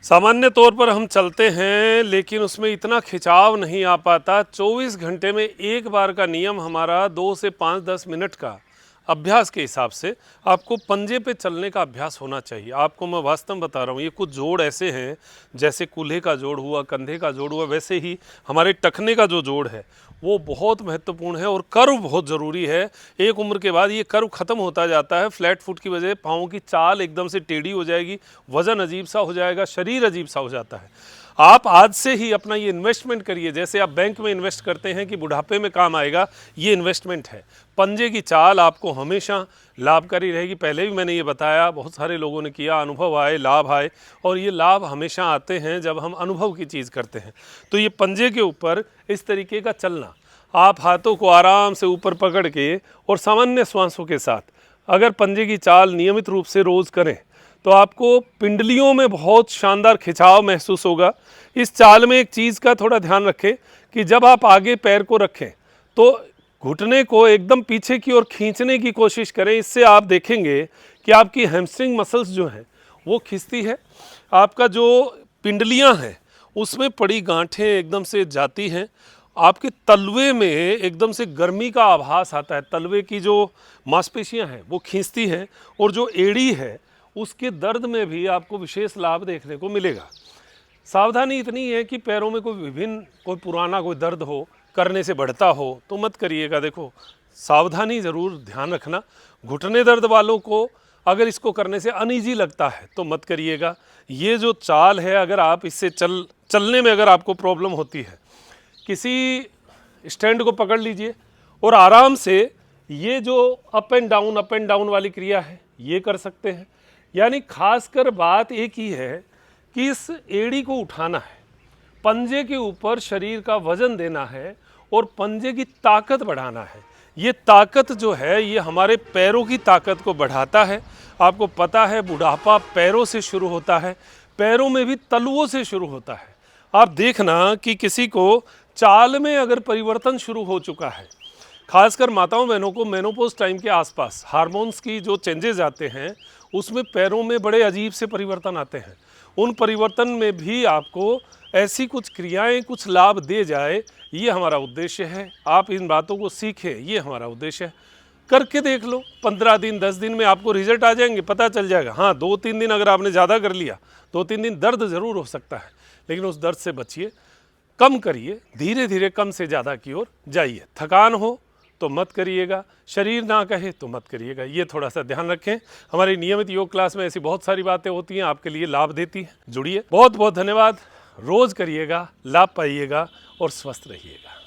सामान्य तौर पर हम चलते हैं लेकिन उसमें इतना खिंचाव नहीं आ पाता। 24 घंटे में एक बार का नियम हमारा 2 से 5-10 मिनट का अभ्यास के हिसाब से आपको पंजे पे चलने का अभ्यास होना चाहिए। आपको मैं वास्तव में बता रहा हूँ, ये कुछ जोड़ ऐसे हैं जैसे कूल्हे का जोड़ हुआ, कंधे का जोड़ हुआ, वैसे ही हमारे टखने का जो जोड़ है वो बहुत महत्वपूर्ण है और कर्व बहुत ज़रूरी है। एक उम्र के बाद ये कर्व ख़त्म होता जाता है। फ्लैट फुट की वजह पाँव की चाल एकदम से टेढ़ी हो जाएगी, वज़न अजीब सा हो जाएगा, शरीर अजीब सा हो जाता है। आप आज से ही अपना ये इन्वेस्टमेंट करिए, जैसे आप बैंक में इन्वेस्ट करते हैं कि बुढ़ापे में काम आएगा, ये इन्वेस्टमेंट है। पंजे की चाल आपको हमेशा लाभकारी रहेगी। पहले भी मैंने ये बताया, बहुत सारे लोगों ने किया, अनुभव आए, लाभ आए, और ये लाभ हमेशा आते हैं जब हम अनुभव की चीज़ करते हैं। तो ये पंजे के ऊपर इस तरीके का चलना, आप हाथों को आराम से ऊपर पकड़ के और सामान्य श्वासों के साथ अगर पंजे की चाल नियमित रूप से रोज़ करें तो आपको पिंडलियों में बहुत शानदार खिंचाव महसूस होगा। इस चाल में एक चीज़ का थोड़ा ध्यान रखें कि जब आप आगे पैर को रखें तो घुटने को एकदम पीछे की ओर खींचने की कोशिश करें। इससे आप देखेंगे कि आपकी हैमस्ट्रिंग मसल्स जो हैं वो खिंचती है, आपका जो पिंडलियां हैं उसमें पड़ी गांठें एकदम से जाती हैं, आपके तलवे में एकदम से गर्मी का आभास आता है, तलवे की जो मांसपेशियां हैं वो खींचती हैं, और जो एड़ी है उसके दर्द में भी आपको विशेष लाभ देखने को मिलेगा। सावधानी इतनी है कि पैरों में कोई पुराना कोई दर्द हो, करने से बढ़ता हो तो मत करिएगा। देखो, सावधानी ज़रूर ध्यान रखना। घुटने दर्द वालों को अगर इसको करने से अनईजी लगता है तो मत करिएगा। ये जो चाल है, अगर आप इससे चलने में अगर आपको प्रॉब्लम होती है, किसी स्टैंड को पकड़ लीजिए और आराम से ये जो अप एंड डाउन वाली क्रिया है ये कर सकते हैं। यानी खासकर बात एक ही है कि इस एड़ी को उठाना है, पंजे के ऊपर शरीर का वजन देना है और पंजे की ताकत बढ़ाना है। ये ताकत जो है ये हमारे पैरों की ताकत को बढ़ाता है। आपको पता है बुढ़ापा पैरों से शुरू होता है, पैरों में भी तलवों से शुरू होता है। आप देखना कि किसी को चाल में अगर परिवर्तन शुरू हो चुका है, खासकर माताओं बहनों को मेनोपॉज टाइम के आसपास हार्मोन्स की जो चेंजेस आते हैं उसमें पैरों में बड़े अजीब से परिवर्तन आते हैं। उन परिवर्तन में भी आपको ऐसी कुछ क्रियाएं कुछ लाभ दे जाए, ये हमारा उद्देश्य है। आप इन बातों को सीखें, ये हमारा उद्देश्य है। करके देख लो, 15 दिन 10 दिन में आपको रिजल्ट आ जाएंगे, पता चल जाएगा। हाँ, 2-3 दिन अगर आपने ज़्यादा कर लिया, 2-3 दिन दर्द ज़रूर हो सकता है, लेकिन उस दर्द से बचिए, कम करिए, धीरे धीरे कम से ज़्यादा की ओर जाइए। थकान हो तो मत करिएगा, शरीर ना कहे तो मत करिएगा, ये थोड़ा सा ध्यान रखें। हमारी नियमित योग क्लास में ऐसी बहुत सारी बातें होती हैं, आपके लिए लाभ देती हैं। जुड़िए। बहुत बहुत धन्यवाद। रोज़ करिएगा, लाभ पाइएगा और स्वस्थ रहिएगा।